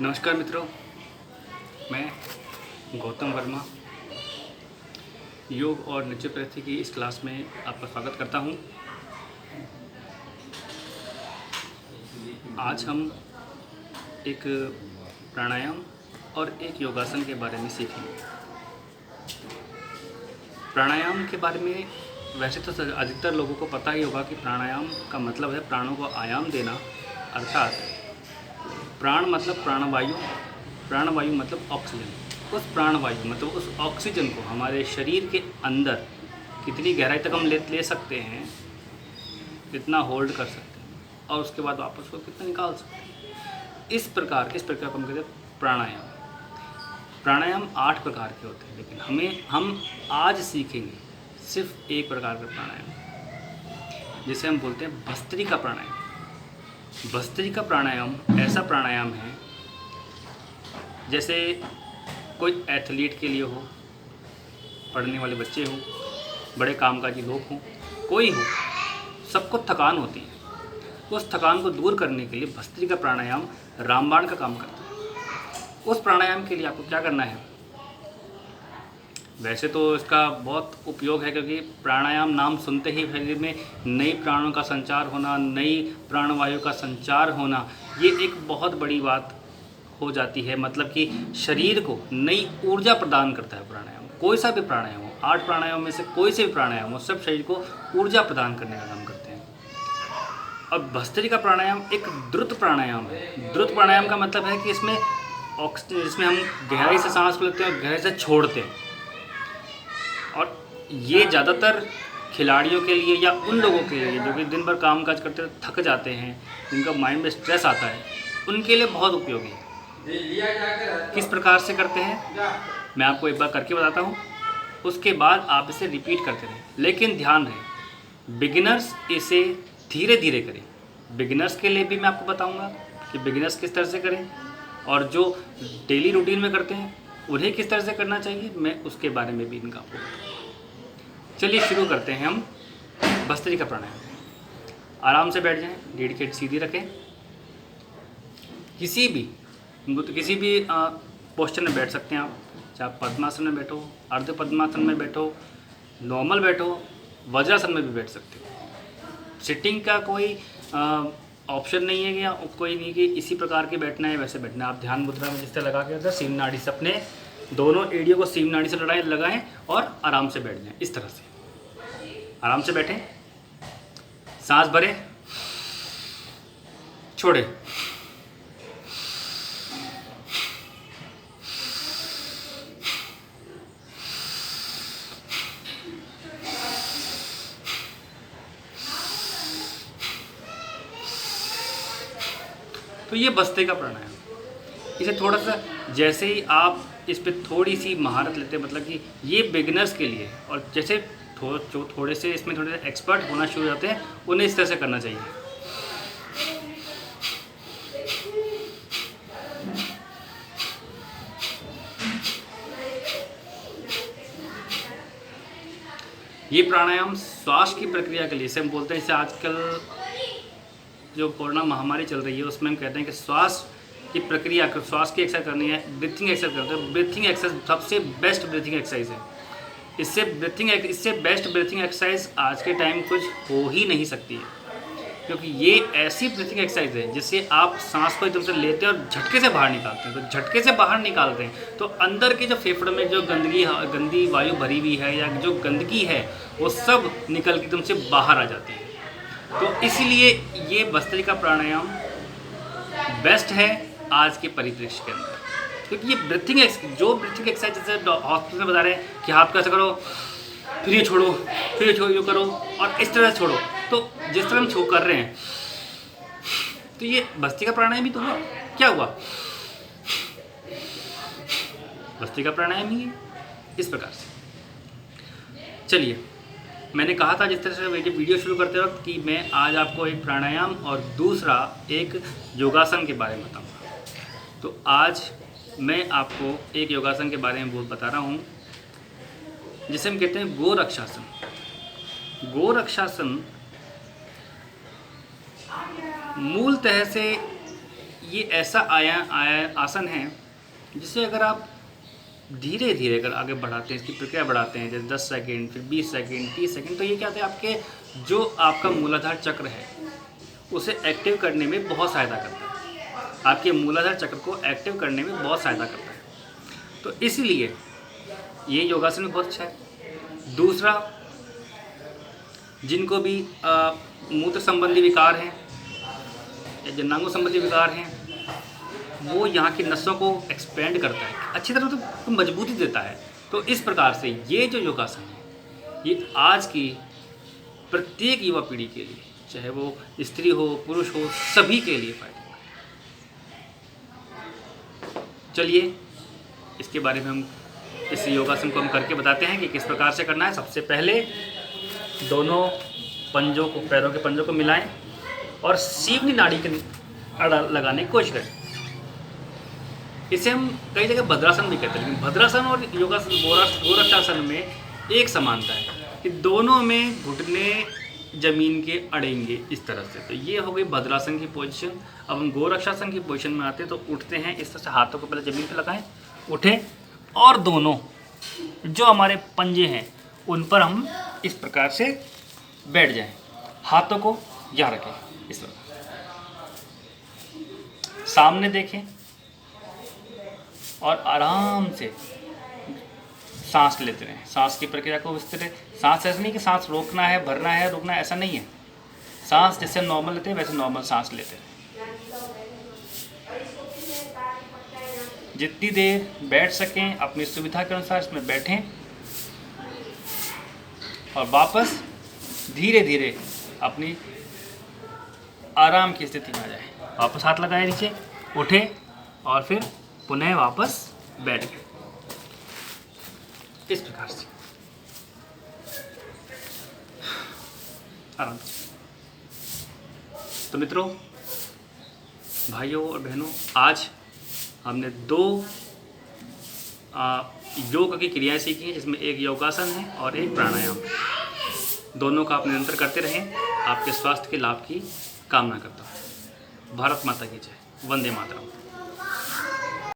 नमस्कार मित्रों, मैं गौतम वर्मा योग और नेचुरोपैथी की इस क्लास में आपका स्वागत करता हूं। आज हम एक प्राणायाम और एक योगासन के बारे में सीखेंगे। प्राणायाम के बारे में वैसे तो अधिकतर लोगों को पता ही होगा कि प्राणायाम का मतलब है प्राणों को आयाम देना, अर्थात प्राण मतलब प्राणवायु, प्राणवायु मतलब ऑक्सीजन। उस प्राणवायु मतलब उस ऑक्सीजन को हमारे शरीर के अंदर कितनी गहराई तक हम ले सकते हैं, कितना होल्ड कर सकते हैं और उसके बाद वापस को कितना निकाल सकते हैं। इस प्रकार हम कहते हैं प्राणायाम। प्राणायाम 8 प्रकार के होते हैं, लेकिन हम आज सीखेंगे सिर्फ एक प्रकार का प्राणायाम, जिसे हम बोलते हैं भस्त्रिका प्राणायाम। भस्त्रिका प्राणायाम ऐसा प्राणायाम है जैसे कोई एथलीट के लिए हो, पढ़ने वाले बच्चे हों, बड़े कामकाजी लोग हों, कोई हो, सबको थकान होती है। उस थकान को दूर करने के लिए भस्त्रिका प्राणायाम रामबाण का काम करता है। उस प्राणायाम के लिए आपको क्या करना है? वैसे तो इसका बहुत उपयोग है, क्योंकि प्राणायाम नाम सुनते ही शरीर में नई प्राणों का संचार होना, नई प्राणवायु का संचार होना, ये एक बहुत बड़ी बात हो जाती है। मतलब कि शरीर को नई ऊर्जा प्रदान करता है प्राणायाम। कोई सा भी प्राणायाम हो, 8 प्राणायाम में से कोई से भी प्राणायाम हो, सब शरीर को ऊर्जा प्रदान करने का काम करते हैं। अब भस्त्रिका प्राणायाम एक द्रुत प्राणायाम है। द्रुत प्राणायाम का मतलब है कि इसमें हम गहराई से सांस को लेते हैं और गहराई से छोड़ते हैं। और ये ज़्यादातर खिलाड़ियों के लिए या उन लोगों के लिए जो कि दिन भर काम काज करते थक जाते हैं, जिनका माइंड में स्ट्रेस आता है, उनके लिए बहुत उपयोगी है। किस प्रकार से करते हैं मैं आपको एक बार करके बताता हूँ, उसके बाद आप इसे रिपीट करते रहें। लेकिन ध्यान रहे, बिगिनर्स इसे धीरे धीरे करें। बिगिनर्स के लिए भी मैं आपको बताऊँगा कि बिगिनर्स किस तरह से करें, और जो डेली रूटीन में करते हैं उन्हें किस तरह से करना चाहिए, मैं उसके बारे में भी इनका आपको बताऊँगा। चलिए शुरू करते हैं हम भस्त्रिका प्राणायाम। आराम से बैठ जाएं, रीढ़ की हड्डी सीधी रखें। किसी भी पोस्चर में बैठ सकते हैं आप, चाहे पद्मासन में बैठो, अर्ध पद्मासन में बैठो, नॉर्मल बैठो, वज्रासन में भी बैठ सकते हो। सिटिंग का कोई ऑप्शन नहीं है, या कोई नहीं कि इसी प्रकार के बैठना है वैसे बैठना है। आप ध्यान मुद्रा में जिस तरह लगा के सीम नाड़ी से अपने दोनों एड़ियों को सीम नाड़ी से लगाएं और आराम से बैठ जाएं। इस तरह से आराम से बैठें, सांस भरें, छोड़ें, तो ये भस्त्रिका प्राणायाम। इसे थोड़ा सा जैसे ही आप इस पे थोड़ी सी महारत लेते हैं, मतलब कि ये बिगिनर्स के लिए, और जैसे जो थोड़े से इसमें थोड़े से एक्सपर्ट होना शुरू हो जाते हैं, उन्हें इस तरह से करना चाहिए। ये प्राणायाम श्वास की प्रक्रिया के लिए, इसे हम बोलते हैं, इसे आजकल जो कोरोना महामारी चल रही है उसमें हम कहते हैं कि श्वास की प्रक्रिया, श्वास की एक्सरसाइज करनी है, ब्रीथिंग एक्सरसाइज करते हैं। ब्रीथिंग एक्सरसाइज सबसे बेस्ट ब्रीथिंग एक्सरसाइज है। इससे बेस्ट ब्रीथिंग एक्सरसाइज आज के टाइम कुछ हो ही नहीं सकती है, क्योंकि ये ऐसी ब्रीथिंग एक्सरसाइज है जिससे आप सांस को एकदम से लेते हैं और झटके से बाहर निकालते हैं। तो झटके से बाहर निकालते हैं तो अंदर के जो फेफड़ों में जो गंदी वायु भरी हुई है या जो गंदगी है, वो सब निकल के एकदम से बाहर आ जाती है। तो इसलिए ये भस्त्रिका प्राणायाम बेस्ट है आज के परिदृश्य के अंदर, क्योंकि ये ब्रीथिंग एक्सरसाइज जैसे हॉस्पिटल में बता रहे हैं कि हाथ कैसे करो, फिर ये छोड़ो, फिर ये छोड़ो, करो और इस तरह से छोड़ो, तो जिस तरह हम कर रहे हैं, तो ये भस्त्रिका प्राणायाम ही तो हुआ। क्या हुआ? भस्त्रिका प्राणायाम ही है इस प्रकार से। चलिए, मैंने कहा था जिस तरह से मेरी वीडियो शुरू करते वक्त कि मैं आज आपको एक प्राणायाम और दूसरा एक योगासन के बारे में बताऊंगा। तो आज मैं आपको एक योगासन के बारे में बता रहा हूँ, जिसे हम कहते हैं गोरक्षासन। गोरक्षासन मूलतः से ये ऐसा आसन है जिसे अगर आप धीरे धीरे अगर आगे बढ़ाते हैं, इसकी प्रक्रिया बढ़ाते हैं, जैसे 10 सेकंड, फिर 20 सेकंड, 30 सेकंड, तो ये क्या होता है, आपके जो आपका मूलाधार चक्र है उसे एक्टिव करने में बहुत सहायता करता है, आपके मूलाधार चक्र को एक्टिव करने में बहुत सहायता करता है। तो इसलिए ये योगासन में बहुत अच्छा है। दूसरा, जिनको भी मूत्र संबंधी विकार हैं या जननांगों संबंधी विकार हैं, वो यहाँ की नसों को एक्सपेंड करता है, अच्छी तरह तो मजबूती देता है। तो इस प्रकार से ये जो योगासन है ये आज की प्रत्येक युवा पीढ़ी के लिए, चाहे वो स्त्री हो पुरुष हो, सभी के लिए फायदेमंद है। चलिए इसके बारे में हम इस योगासन को हम करके बताते हैं कि किस प्रकार से करना है। सबसे पहले दोनों पंजों को, पैरों के पंजों को मिलाएं और सीवनी नाड़ी के अड़ा लगाने की कोशिश करें। इसे हम कई जगह भद्रासन भी कहते हैं, लेकिन भद्रासन और योगासन गोरक्षासन में एक समानता है कि दोनों में घुटने जमीन के अड़ेंगे इस तरह से। तो ये हो गई भद्रासन की पोजीशन। अब हम गोरक्षासन की पोजीशन में आते हैं, तो उठते हैं इस तरह से, हाथों को पहले जमीन पर लगाएं, उठें और दोनों जो हमारे पंजे हैं उन पर हम इस प्रकार से बैठ जाएं। हाथों को यहाँ रखें, इस तरह सामने देखें और आराम से सांस लेते रहें। सांस की प्रक्रिया को इस तरह, सांस ऐसा नहीं कि सांस रोकना है, भरना है, रुकना है, ऐसा नहीं है। सांस जैसे नॉर्मल लेते हैं वैसे नॉर्मल सांस लेते हैं। जितनी देर बैठ सकें अपनी सुविधा के अनुसार इसमें बैठें और वापस धीरे धीरे अपनी आराम की स्थिति में आ जाए। वापस हाथ लगाए नीचे, उठे और फिर पुनः वापस बैठ गए, इस प्रकार से आराम से। तो मित्रों, भाइयों और बहनों, आज हमने 2 योग की क्रियाएं सीखी हैं, जिसमें एक योगासन है और एक प्राणायाम। दोनों का आप निरंतर करते रहें। आपके स्वास्थ्य के लाभ की कामना करता हूँ। भारत माता की जय। वंदे मातरम।